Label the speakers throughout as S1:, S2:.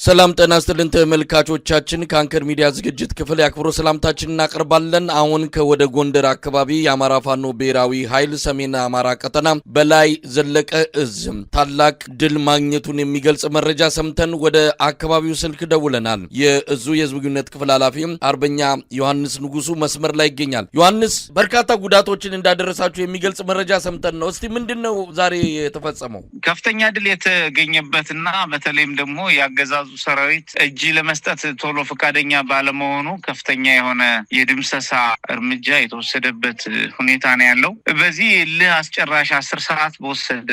S1: ሰላም ጤና ይስጥልን ተመልካቾቻችን ከአንከር ሚዲያ ዝግጅት ክፍል ያክብሮ ሰላምታችንን እናቀርባለን። አሁን ከወደ ጎንደር አካባቢ የአማራ ፋኖ ብሔራዊ ኃይል ሰሜን አማራ ቀጠና በላይ ዘለቀ እዝ ታላቅ ድል ማግኘቱን የሚገልጽ መረጃ ሰምተን ወደ አካባቢው ስልክ ደውለናል። የእዙ የህዝብ ግንኙነት ክፍል ኃላፊ አርበኛ ዮሐንስ ንጉሱ መስመር ላይ ይገኛል። ዮሐንስ፣ በርካታ ጉዳቶችን እንዳደረሳችሁ የሚገልጽ መረጃ ሰምተን ነው። እስቲ ምንድነው ዛሬ የተፈጸመው?
S2: ከፍተኛ ድል የተገኘበትና በተለይም ደግሞ ያገዛዙ ሰራዊት እጅ ለመስጠት ቶሎ ፈቃደኛ ባለመሆኑ ከፍተኛ የሆነ የድምሰሳ እርምጃ የተወሰደበት ሁኔታ ነው ያለው። በዚህ ለአስጨራሽ 10 ሰዓት በወሰደ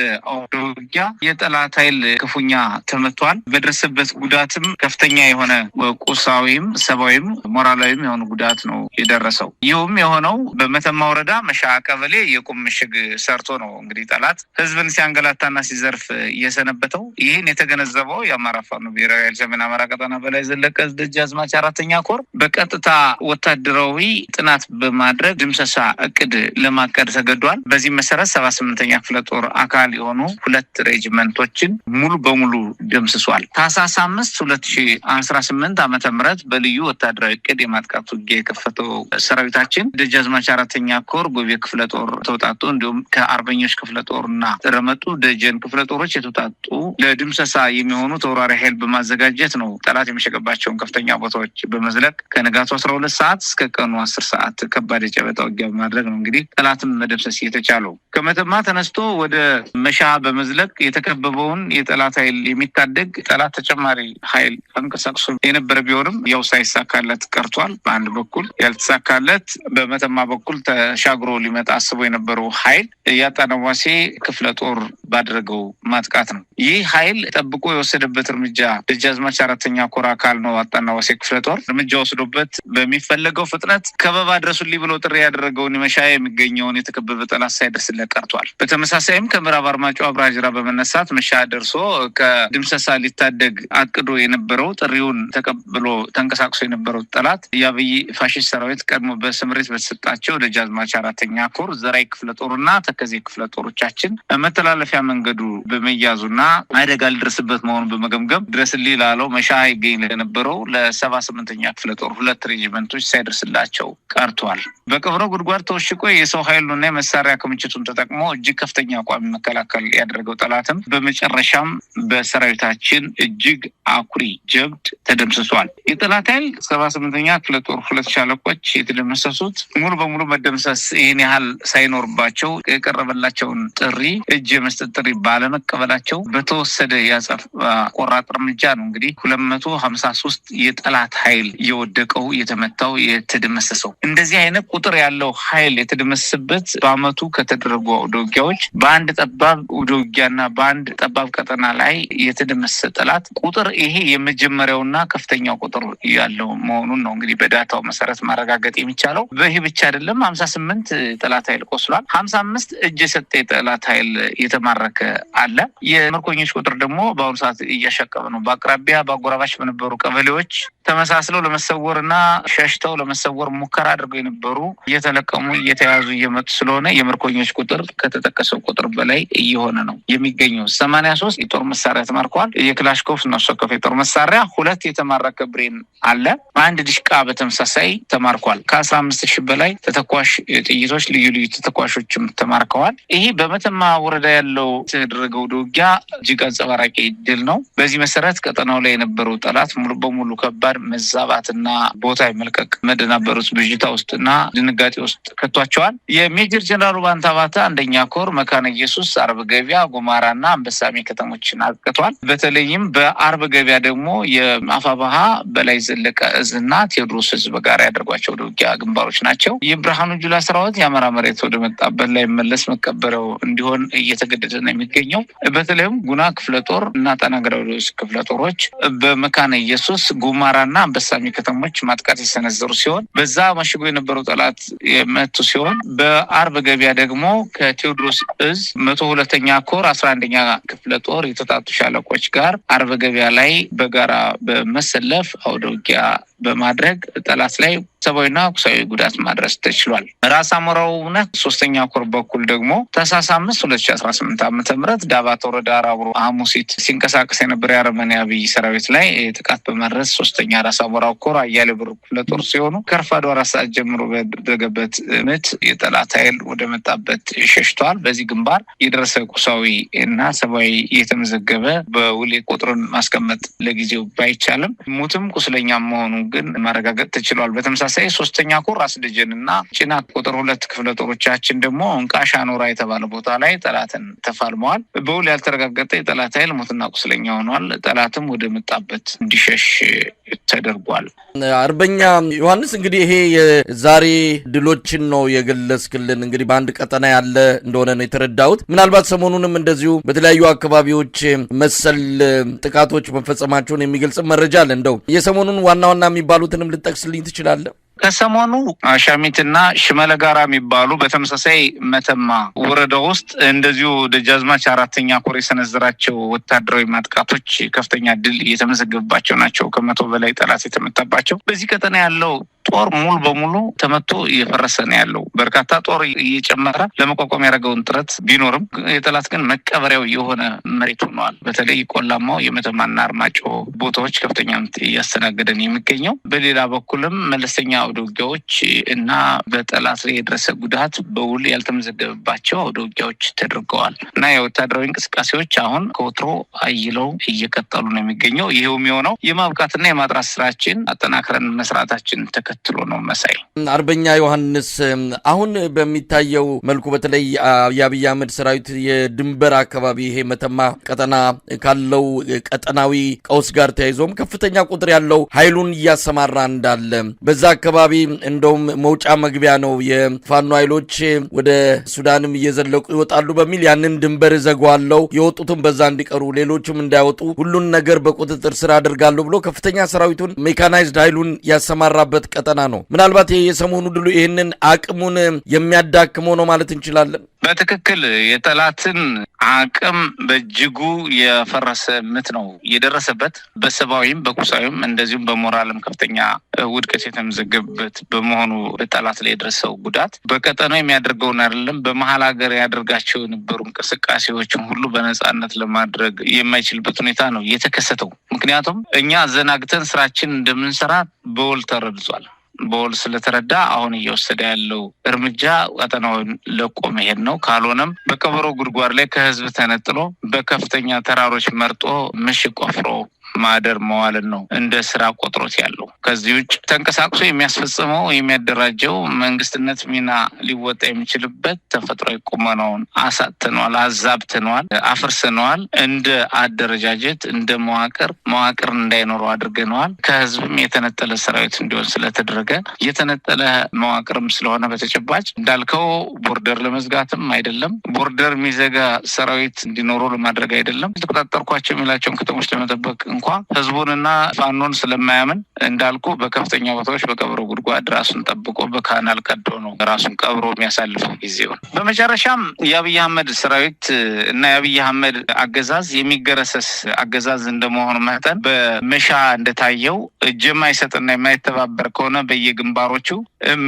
S2: ውጊያ የጠላት ኃይል ክፉኛ ተመቷል። በደረሰበት ጉዳትም ከፍተኛ የሆነ ቁሳዊም ሰብአዊም ሞራላዊም የሆነ ጉዳት ነው የደረሰው። ይህም የሆነው በመተማ ወረዳ መሻ ቀበሌ የቁም ምሽግ ሰርቶ ነው እንግዲህ ጠላት ህዝብን ሲያንገላታና ሲዘርፍ እየሰነበተው። ይህን የተገነዘበው የአማራ ፋኖ ብሔራዊ ሰሜን አማራ ቀጠና በላይ ዘለቀ እዝ ደጃዝማች 4ኛ ኮር በቀጥታ ወታደራዊ ጥናት በማድረግ ድምሰሳ እቅድ ለማቀድ ተገዷል። በዚህ መሰረት 78ኛ ክፍለ ጦር አካል የሆኑ 2 ሬጅመንቶችን ሙሉ በሙሉ ደምስሷል። ታህሳስ 5 2018 ዓመተ ምህረት በልዩ ወታደራዊ እቅድ የማጥቃት ውጊያ የከፈተው ሰራዊታችን ደጃዝማች 4ኛ ኮር ጎቤ ክፍለ ጦር ተውጣጡ እንዲሁም ከአርበኞች ክፍለ ጦርና ረመጡ ደጀን ክፍለ ጦሮች የተውጣጡ ለድምሰሳ የሚሆኑ ተወራሪ ኃይል በማዘጋጀት ነው ጠላት የሚሸገባቸውን ከፍተኛ ቦታዎች በመዝለቅ ከንጋቱ 12 ሰዓት እስከ ቀኑ 10 ሰዓት ከባድ የጨበጣ ውጊያ በማድረግ ነው እንግዲህ ጠላትን መደምሰስ የተቻለው። ከመተማ ተነስቶ ወደ መሻ በመዝለቅ የተከበበውን የጠላት ኃይል የሚታደግ ጠላት ተጨማሪ ኃይል አንቀሳቅሶ የነበረ ቢሆንም ያው ሳይሳካለት ቀርቷል። በአንድ በኩል ያልተሳካለት በመተማ በኩል ተሻግሮ ሊመጣ አስቦ የነበረው ኃይል ያጣናዋሴ ክፍለ ጦር ባደረገው ማጥቃት ነው። ይህ ኃይል ጠብቆ የወሰደበት እርምጃ ደጃዝማች 4ኛ ኮር አካል ነው። አጣናዋሴ ክፍለ ጦር እርምጃ ወስዶበት በሚፈለገው ፍጥነት ከበባ ድረሱልኝ ብሎ ጥሪ ያደረገውን መሻ የሚገኘውን የተከበበ ጠላት ሳይደርስለት ቀርቷል። በተመሳሳይም ከምዕራብ አርማጭሆ አብራጅራ በመነሳት መሻ ደርሶ ከድምሰሳ ሊታደግ አቅዶ የነበረው ጥሪውን ተቀብሎ ተንቀሳቅሶ የነበረው ጠላት የአብይ ፋሽስት ሰራዊት ቀድሞ በስምሪት በተሰጣቸው ደጃዝማች 4ኛ ኮር ዘራይ ክፍለ ጦርና ተከዜ ክፍለ ጦሮቻችን መተላለፊያ መንገዱ በመያዙና አደጋ ሊደርስበት መሆኑን በመገምገም ድረስልኝ ላለው መሻ ይገኝ ለነበረው ለ78ኛ ክፍለ ጦር 2 ሬጅመንቶች ሳይደርስላቸው ቀርቷል። በቀብረ ጉድጓድ ተወሽቆ የሰው ኃይሉና የመሳሪያ ክምችቱን ተጠቅሞ እጅግ ከፍተኛ አቋም መከላከል ያደረገው ጠላትም በመጨረሻም በሰራዊታችን እጅግ አኩሪ ጀብድ ተደምስሷል። የጠላት ኃይል 78ኛ ክፍለ ጦር 2 ሻለቆች የተደመሰሱት ሙሉ በሙሉ መደምሰስ ይህን ያህል ሳይኖርባቸው የቀረበላቸውን ጥሪ እጅ የመስጠት ጥሪ ባለመቀበላቸው በተወሰደ ያጸፋ ቆራጥ እርምጃ ነው እንግዲህ 253 የጠላት ኃይል የወደቀው የተመታው የተደመሰሰው። እንደዚህ አይነት ቁጥር ያለው ኃይል የተደመሰሰበት በአመቱ ከተደረጉ ውጊያዎች በአንድ ጠባብ ውጊያና በአንድ ጠባብ ቀጠና ላይ የተደመሰሰ ጠላት ቁጥር ይሄ የመጀመሪያውና ከፍተኛው ቁጥር ያለው መሆኑን ነው እንግዲህ በዳታው መሰረት ማረጋገጥ የሚቻለው። በይህ ብቻ አይደለም 58 ጠላት ኃይል ቆስሏል። 55 እጅ የሰጠ የጠላት ኃይል የተማረከ አለ። የምርኮኞች ቁጥር ደግሞ በአሁኑ ሰዓት እያሻቀበ ነው። በአቅራቢያ በአጎራባች በነበሩ ቀበሌዎች ተመሳስለው ለመሰወርና ሸሽተው ለመሰወር ሙከራ አድርገው የነበሩ እየተለቀሙ እየተያዙ እየመጡ ስለሆነ የምርኮኞች ቁጥር ከተጠቀሰው ቁጥር በላይ እየሆነ ነው የሚገኘው። 83 የጦር መሳሪያ ተማርከዋል። የክላሽኮቭ ነፍስ ወከፍ የጦር መሳሪያ 2 የተማረከ ብሬን አለ። 1 ዲሽቃ በተመሳሳይ ተማርኳል። ከ15000 በላይ ተተኳሽ ጥይቶች ልዩ ልዩ ተተኳሾችም ተማርከዋል። ይሄ በመተማ ወረዳ ያለው የተደረገው ውጊያ እጅግ አንጸባራቂ ድል ነው። በዚህ መሰረት ቀጠናው ላይ የነበረው ጠላት ሙሉ በሙሉ ከባድ መዛባትና ቦታ የመልቀቅ መደናበሩት ብዥታ ውስጥና ድንጋጤ ውስጥ ከቷቸዋል። የሜጀር ጀነራል ባንታባታ 1ኛ ኮር መካነ ኢየሱስ፣ አርብ ገበያ፣ ጉማራና አንበሳሜ ከተሞችን አጥቅቷል። በተለይም በአርብ ገበያ ደግሞ የአፋባሃ በላይ ዘለቀ እዝና ቴዎድሮስ እዝ በጋራ ያደርጓቸው ውጊያ ግንባሮች ናቸው። የብርሃኑ ጁላ ሰራዊት የአማራ መሬት ወደ መጣበት ላይ መለስ መቀበረው እንዲሆን እየተገደደ ነው የሚገኘው። በተለይም ጉና ክፍለ ጦር እና ጣናግራውስ ክፍለ ጦሮች በመካነ ኢየሱስ ጉማራና አንበሳሜ ከተሞች ማጥቃት የሰነዘሩ ሲሆን በዛ መሽጎ የነበረው ጠላት የመቱ ሲሆን በአርብ ገበያ ደግሞ ከቴዎድሮስ እዝ 102ኛ ኮር 11ኛ ክፍለ ጦር የተጣጡ ሻለቆች ጋር አርብ ገበያ ላይ በጋራ በመሰለፍ አውደ ውጊያ በማድረግ ጠላት ላይ ሰብአዊና ቁሳዊ ጉዳት ማድረስ ተችሏል። ራስ አሞራውና ሶስተኛ ኮር በኩል ደግሞ ታህሳስ 5 2018 ዓ.ም ዳባት ወረዳ ራብሮ ሐሙሲት ሲንቀሳቀስ የነበረ የአረመኔ አብይ ሰራዊት ላይ ጥቃት በማድረስ ሶስተኛ ራስ አሞራው ኮር አያሌው ብሩ ክፍለ ጦር ሲሆኑ ከረፋዱ 4 ሰዓት ጀምሮ በደረገበት ምት የጠላት ኃይል ወደ መጣበት ሸሽቷል። በዚህ ግንባር የደረሰ ቁሳዊ እና ሰብአዊ የተመዘገበ በውል ቁጥሩን ማስቀመጥ ለጊዜው ባይቻልም ሙትም ቁስለኛ መሆኑ ግን ማረጋገጥ ተችሏል። በተመሳሳይ ሶስተኛ ኮር ራስ ደጀንና ጭና ቁጥር 2 ክፍለ ጦሮቻችን ደግሞ እንቃሻ ኖራ የተባለ ቦታ ላይ ጠላትን ተፋልመዋል። በውል ያልተረጋገጠ የጠላት ኃይል ሙትና ቁስለኛ ሆኗል። ጠላትም ወደ መጣበት እንዲሸሽ ተደርጓል።
S1: አርበኛ ዮሐንስ እንግዲህ ይሄ የዛሬ ድሎችን ነው የገለጽክልን። እንግዲህ በአንድ ቀጠና ያለ እንደሆነ ነው የተረዳሁት። ምናልባት ሰሞኑንም እንደዚሁ በተለያዩ አካባቢዎች መሰል ጥቃቶች መፈጸማቸውን የሚገልጽ መረጃ አለ። እንደው የሰሞኑን ዋና ዋና የሚባሉትንም ልጠቅስልኝ ትችላለህ?
S2: ከሰሞኑ አሻሚትና ሽመለ ጋራ የሚባሉ በተመሳሳይ መተማ ወረዳ ውስጥ እንደዚሁ ደጃዝማች 4ኛ ኮር የሰነዘራቸው ወታደራዊ ማጥቃቶች ከፍተኛ ድል እየተመዘገበባቸው ናቸው። ከ100 በላይ ጠላት የተመታባቸው። በዚህ ቀጠና ያለው ጦር ሙሉ በሙሉ ተመቶ እየፈረሰ ነው ያለው። በርካታ ጦር እየጨመረ ለመቋቋም ያደረገውን ጥረት ቢኖርም የጠላት ግን መቀበሪያው የሆነ መሬት ሆኗል። በተለይ ቆላማው የመተማና አርማጭሆ ቦታዎች ከፍተኛ ምት እያስተናገደን የሚገኘው። በሌላ በኩልም መለስተኛ አውደ ውጊያዎች እና በጠላት ላይ የደረሰ ጉዳት በውል ያልተመዘገበባቸው አውደ ውጊያዎች ተደርገዋል እና የወታደራዊ እንቅስቃሴዎች አሁን ከወትሮ አይለው እየቀጠሉ ነው የሚገኘው። ይሄውም የሆነው የማብቃትና የማጥራት ስራችን አጠናክረን መስራታችን ተከትሎ ነው። መሳይ
S1: አርበኛ ዮሐንስ አሁን በሚታየው መልኩ በተለይ የአብይ አህመድ ሰራዊት የድንበር አካባቢ ይሄ መተማ ቀጠና ካለው ቀጠናዊ ቀውስ ጋር ተያይዞም ከፍተኛ ቁጥር ያለው ኃይሉን እያሰማራ እንዳለ በዛ አካባቢ እንደውም መውጫ መግቢያ ነው የፋኖ ኃይሎች ወደ ሱዳንም እየዘለቁ ይወጣሉ በሚል ያንን ድንበር ዘጓለው የወጡትም በዛ እንዲቀሩ ሌሎችም እንዳይወጡ ሁሉን ነገር በቁጥጥር ስር አድርጋለሁ ብሎ ከፍተኛ ሰራዊቱን ሜካናይዝድ ኃይሉን ያሰማራበት ቀጠና ነው። ምናልባት የሰሞኑ ድሉ ይህንን አቅሙን የሚያዳክመው ነው ማለት እንችላለን።
S2: በትክክል የጠላትን አቅም በእጅጉ የፈረሰ ምት ነው የደረሰበት። በሰብአዊም በቁሳዊም እንደዚሁም በሞራልም ከፍተኛ ውድቀት የተመዘገበበት በመሆኑ በጠላት ላይ የደረሰው ጉዳት በቀጠናው የሚያደርገውን አይደለም በመሀል ሀገር ያደርጋቸው የነበሩ እንቅስቃሴዎችን ሁሉ በነጻነት ለማድረግ የማይችልበት ሁኔታ ነው የተከሰተው። ምክንያቱም እኛ አዘናግተን ስራችን እንደምንሰራ በውል ተረድጿል። በውል ስለተረዳ አሁን እየወሰደ ያለው እርምጃ ቀጠናውን ለቆ መሄድ ነው። ካልሆነም በቀበሮ ጉድጓድ ላይ ከህዝብ ተነጥሎ በከፍተኛ ተራሮች መርጦ ምሽግ ቆፍሮ ማደር መዋልን ነው እንደ ስራ ቆጥሮት ያለው። ከዚህ ውጭ ተንቀሳቅሶ የሚያስፈጽመው የሚያደራጀው መንግስትነት ሚና ሊወጣ የሚችልበት ተፈጥሯዊ ቁመናውን አሳጥተነዋል፣ አዛብተነዋል፣ አፍርሰነዋል። እንደ አደረጃጀት እንደ መዋቅር እንዳይኖረው አድርገነዋል። ከህዝብም የተነጠለ ሰራዊት እንዲሆን ስለተደረገ የተነጠለ መዋቅርም ስለሆነ በተጨባጭ እንዳልከው ቦርደር ለመዝጋትም አይደለም፣ ቦርደር የሚዘጋ ሰራዊት እንዲኖረው ለማድረግ አይደለም፣ ተቆጣጠርኳቸው የሚላቸውን ከተሞች ለመጠበቅ እንኳን ህዝቡንና ፋኖን ስለማያምን እንዳልኩ በከፍተኛ ቦታዎች በቀብሮ ጉድጓድ ራሱን ጠብቆ በካናል ቀዶ ነው ራሱን ቀብሮ የሚያሳልፈው ጊዜውን። በመጨረሻም የአብይ አህመድ ሰራዊት እና የአብይ አህመድ አገዛዝ የሚገረሰስ አገዛዝ እንደመሆኑ መጠን በመሻ እንደታየው እጅ የማይሰጥና የማይተባበር ከሆነ በየግንባሮቹ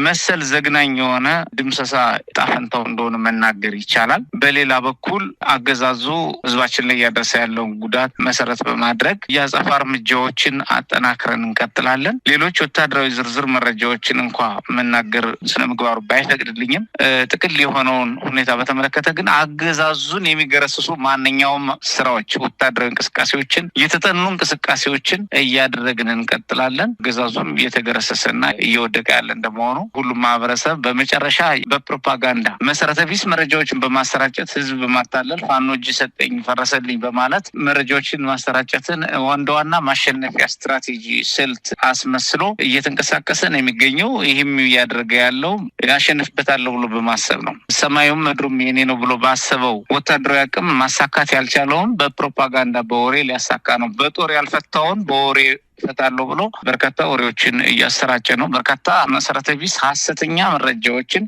S2: መሰል ዘግናኝ የሆነ ድምሰሳ ጣፈንታው እንደሆነ መናገር ይቻላል። በሌላ በኩል አገዛዙ ህዝባችን ላይ እያደረሰ ያለውን ጉዳት መሰረት በማድረግ የአጸፋ እርምጃዎችን አጠናክረን እንቀጥላለን። ሌሎች ወታደራዊ ዝርዝር መረጃዎችን እንኳ መናገር ስነ ምግባሩ ባይፈቅድልኝም ጥቅል የሆነውን ሁኔታ በተመለከተ ግን አገዛዙን የሚገረስሱ ማንኛውም ስራዎች፣ ወታደራዊ እንቅስቃሴዎችን፣ የተጠኑ እንቅስቃሴዎችን እያደረግን እንቀጥላለን። አገዛዙም እየተገረሰሰና እየወደቀ ያለ እንደመሆኑ ሁሉም ማህበረሰብ በመጨረሻ በፕሮፓጋንዳ መሰረተ ቢስ መረጃዎችን በማሰራጨት ህዝብ በማታለል ፋኖ እጅ ሰጠኝ ፈረሰልኝ በማለት መረጃዎችን ማሰራጨትን ዋና ማሸነፊያ ስትራቴጂ ስልት አስመስሎ እየተንቀሳቀሰ ነው የሚገኘው። ይህም እያደረገ ያለው ያሸንፍበታለሁ ብሎ በማሰብ ነው። ሰማዩም ምድሩም የኔ ነው ብሎ ባሰበው ወታደራዊ አቅም ማሳካት ያልቻለውን በፕሮፓጋንዳ በወሬ ሊያሳካ ነው። በጦር ያልፈታውን በወሬ ፈታለው ብሎ በርካታ ወሬዎችን እያሰራጨ ነው። በርካታ መሰረተ ቢስ ሐሰተኛ መረጃዎችን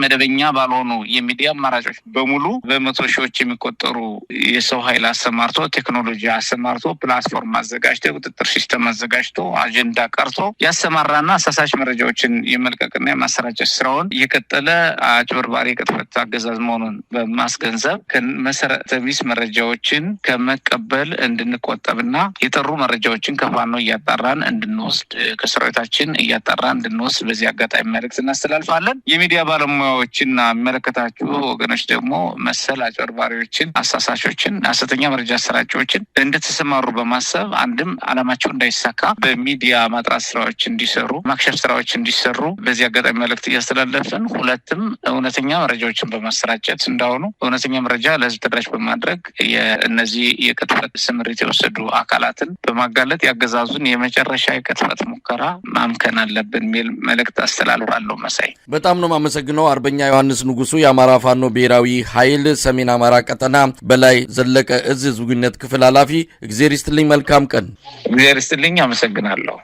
S2: መደበኛ ባልሆኑ የሚዲያ አማራጮች በሙሉ በመቶ ሺዎች የሚቆጠሩ የሰው ኃይል አሰማርቶ ቴክኖሎጂ አሰማርቶ ፕላትፎርም አዘጋጅቶ ቁጥጥር ሲስተም አዘጋጅቶ አጀንዳ ቀርጾ ያሰማራና አሳሳች መረጃዎችን የመልቀቅና የማሰራጨት ስራውን እየቀጠለ አጭበርባሪ ቅጥፈት አገዛዝ መሆኑን በማስገንዘብ መሰረተ ቢስ መረጃዎችን ከመቀበል እንድንቆጠብና የጠሩ መረጃዎችን ከፋኖ እያጣራን እንድንወስድ ከሰራዊታችን እያጣራን እንድንወስድ በዚህ አጋጣሚ መልእክት እናስተላልፋለን። የሚዲያ ባለሙያዎችና የሚመለከታችሁ ወገኖች ደግሞ መሰል አጭበርባሪዎችን፣ አሳሳሾችን፣ ሐሰተኛ መረጃ አሰራጮችን እንድትሰማሩ በማሰብ አንድም አላማቸው እንዳይሳካ በሚዲያ ማጥራት ስራዎች እንዲሰሩ፣ ማክሸፍ ስራዎች እንዲሰሩ በዚህ አጋጣሚ መልእክት እያስተላለፍን፣ ሁለትም እውነተኛ መረጃዎችን በማሰራጨት እንዳሆኑ እውነተኛ መረጃ ለህዝብ ተደራሽ በማድረግ የእነዚህ የቅጥፈት ስምሪት የወሰዱ አካላትን በማጋለጥ ያገዛዙን የመጨረሻ የቅጥፈት ሙከራ ማምከን አለብን የሚል መልእክት አስተላልፋለሁ። መሳይ
S1: በጣም ነው የማመሰግነው። አርበኛ ዮሐንስ ንጉሱ የአማራ ፋኖ ብሔራዊ ኃይል ሰሜን አማራ ቀጠና በላይ ዘለቀ እዝ ዝግጁነት ክፍል ኃላፊ። እግዚአብሔር ይስጥልኝ። መልካም ቀን።
S2: እግዚአብሔር ይስጥልኝ። አመሰግናለሁ።